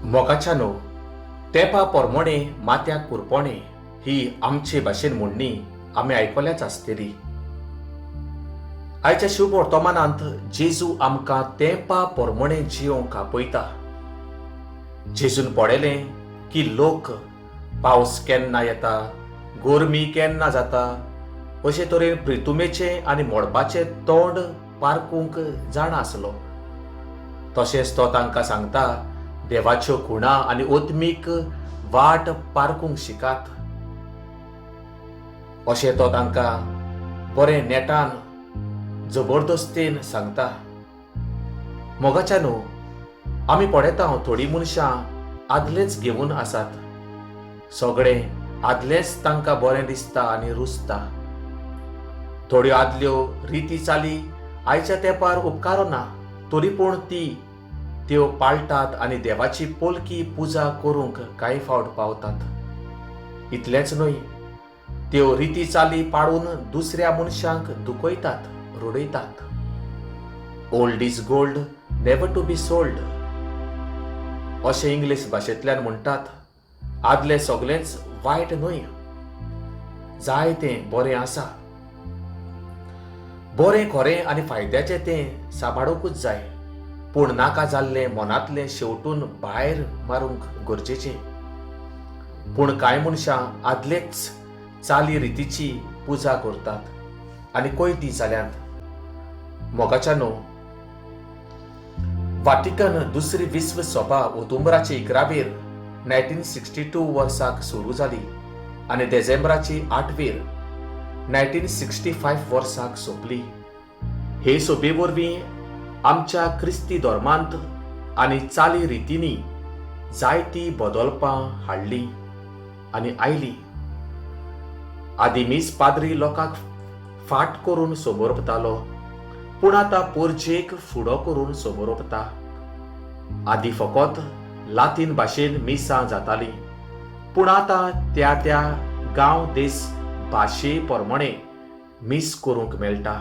मोगाच्यानो तेंपा पोरमोणे माथ्याक कुरपोणे ही आमचे भाशेन म्हणणी आमी आयकल्याच आसतली. आयच्या शुभ वर्तमानांत जेजू आमकां तेंपा पोरमोणे जियोंक आपयता. जेजून पळयलें की लोक पावस केन्ना येता, गोरमी केन्ना जाता, अशे तरेन प्रितुमेचें आनी मोडपाचें तोंड पारखूंक जाणा आसलो. तशेंच तो तांकां सांगता, देवाच्यो खुणा आनी ओतमीक वाट पारखूंक शिकात. अशें तो तांकां बरें नेटान जबरदस्तेन सांगता. मोगाच्यानो आमी पळयता थोडीं मनशां आदलेंच घेवन आसात. सगळें आदलेंच तांकां बरें दिसता आनी रुचता. थोड्यो आदल्यो रिती चाली आयच्या तेंपार उपकारो ना, तरी पूण त्यो पाळटात आनी देवाची पोलकी पुजा करूंक कांय फावट पावतात. इतलेंच न्हय, त्यो रिती चाली पाळून दुसऱ्या मनशांक दुखयतात, रडयतात. Old is gold, never to be sold अशें इंग्लीश भाशेंतल्यान म्हणटात. आदलें सगळेंच वायट न्हय, जाय तें बरें आसा. बरें खरें आनी फायद्याचें तें सांबाळूंकूच जाय, पूण नाका जाल्लें मनांतलें शेवटून भायर मारूंक गरजेचें. पूण कांय मनशां आदलेच चाली रितीची पुजा करतात आनी कोयती जाल्यांत. मोगाच्यानो वाटिकन दुसरी विश्व सभा ऑक्टोबराचे 11वेर 1962 वर्साक सुरू जाली आनी डिसेंबराचे 8वेर 1965 वर्साक सोंपली. हे सभे वरवीं आमच्या क्रिस्ती धर्मांत आनी चाली रितींनी जायतीं बदलपां हाडलीं आनी आयलीं. आदीं पाद्री लोकांक फाट करून सोबोरपतालो, पूण आतां पोरजेक फुडो करून सोबोरपता. आदीं फकत लातीन भाशेन मिसां जातालीं, पूण आतां त्या गांव देस भाशे प्रमाणे मीस करूंक मेळटा.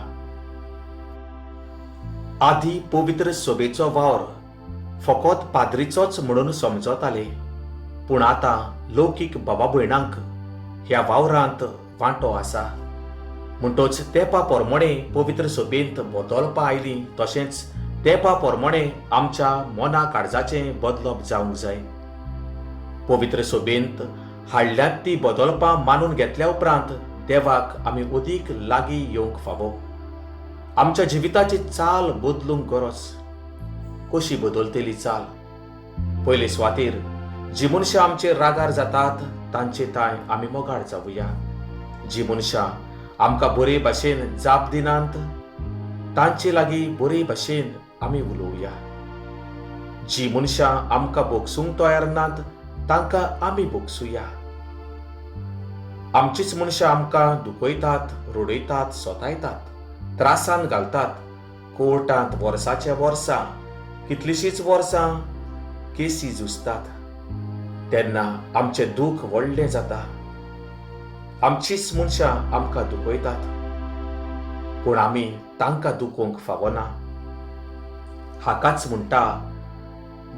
आदीं पवित्र सभेचो वावर फकत पाद्रीचोच म्हणून समजताले, पूण आतां लौकीक बाबा भयणांक ह्या वावरांत वांटो आसा. म्हणटच तेंपा प्रमाणे पवित्र सभेंत बदलपां आयलीं, तशेंच तेंपा प्रमाणे आमच्या मना काळजाचें बदलप जावंक जाय. पवित्र सभेंत हाडल्यांत ती बदलपां मानून घेतल्या उपरांत देवाक आमी अदीक लागीं येवंक फावो. आमच्या जिविताची चाल बदलूंक गरज. कशी बदलतली चाल? पयले सुवातेर जी मनशां आमचेर रागार जातात तांचे ताय आमी मोगाळ जावुया. जी मनशां आमकां बरे भाशेन जाप दिनात तांचे लागीं बरे भाशेन आमी उलोवया. जी मनशां आमकां बोगसूंक तयार नात तांकां आमी बोगसुया. आमचीच मनशां आमकां दुखयतात, रडयतात, सोतायतात, त्रासान घालतात. कोर्टांत वर्साच्या वर्सां कितलींशींच वर्सां केसी झुजतात. तेन्ना आमचें दूख व्हडलें जाता. आमचीच मनशां आमकां दुखयतात, पूण आमी तांकां दुखोवंक फावो ना. हाकाच म्हणटा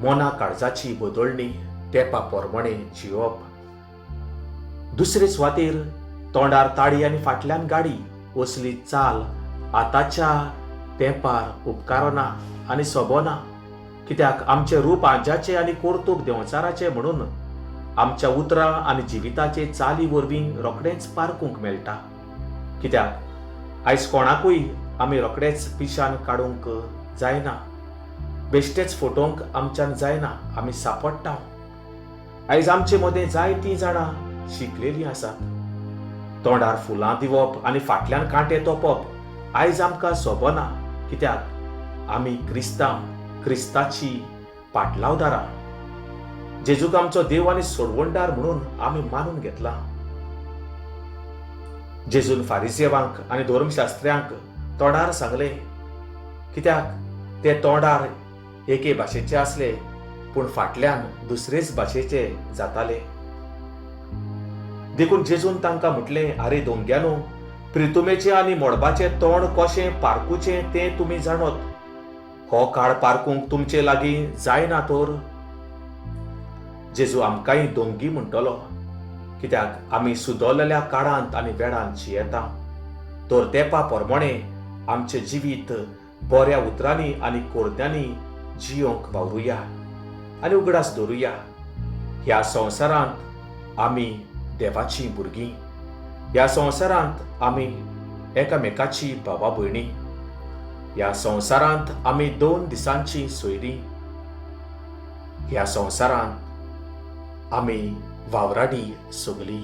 मना काळजाची बदलणी तेंपा प्रमाणे जियोप. दुसरे सुवातेर तोंडार ताळी आनी फाटल्यान गाडी असली चाल आतांच्या तेंपार उपकारो ना आनी सोबो ना. कित्याक आमचें रूप आंजाचें आनी कर्तूब देंवचाराचें म्हणून आमच्या उतरां आनी जिविताचे चाली वरवीं रोखडेंच पारखूंक मेळटा. कित्याक आयज कोणाकूय आमी रोखडेंच पिशान काडूंक जायना, बेश्टेच फोटोवंक आमच्यान जायना. आमी सांपडटा. आयज आमचे मदें जायतीं जाणां शिकलेलीं आसात. तोंडार फुलां दिवप आनी फाटल्यान कांटे तोपप आयज आमकां सोबना. कित्याक आमी क्रिस्ताची पाटलावदारां. जेजूक आमचो देव आनी सोडवणदार म्हणून आमी मानून घेतला. जेजून फारिसेवांक आनी धर्मशास्त्र्यांक तोंडार सांगलें, कित्याक ते तोंडार एके भाशेचे आसले पूण फाटल्यान दुसरेच भाशेचे जाताले. देखून जेजून तांकां म्हटलें, आरे दोंग्यानो, प्रितुमेचें आनी मोडपाचें तोंड कशें पारखुचें तें तुमी जाणत. हो काळ पारखूंक तुमचे लागीं जायना तर जेजू आमकांय दोंगी म्हणटलो, कित्याक आमी सुदरलेल्या काळांत आनी वेळांत जियेता. तर तेंपा प्रमाणे आमचें जिवीत बऱ्या उतरांनी आनी कोरत्यांनी जियोंक वावरुया आनी उगडास दवरुया. ह्या संवसारांत आमी देवाचीं भुरगीं. ह्या संवसारांत आमी एकामेकाची भावा भयणी. ह्या संवसारांत आमी 2 दिसांची सोयरीं. ह्या संवसारांत आमी वावराडी सगलीं.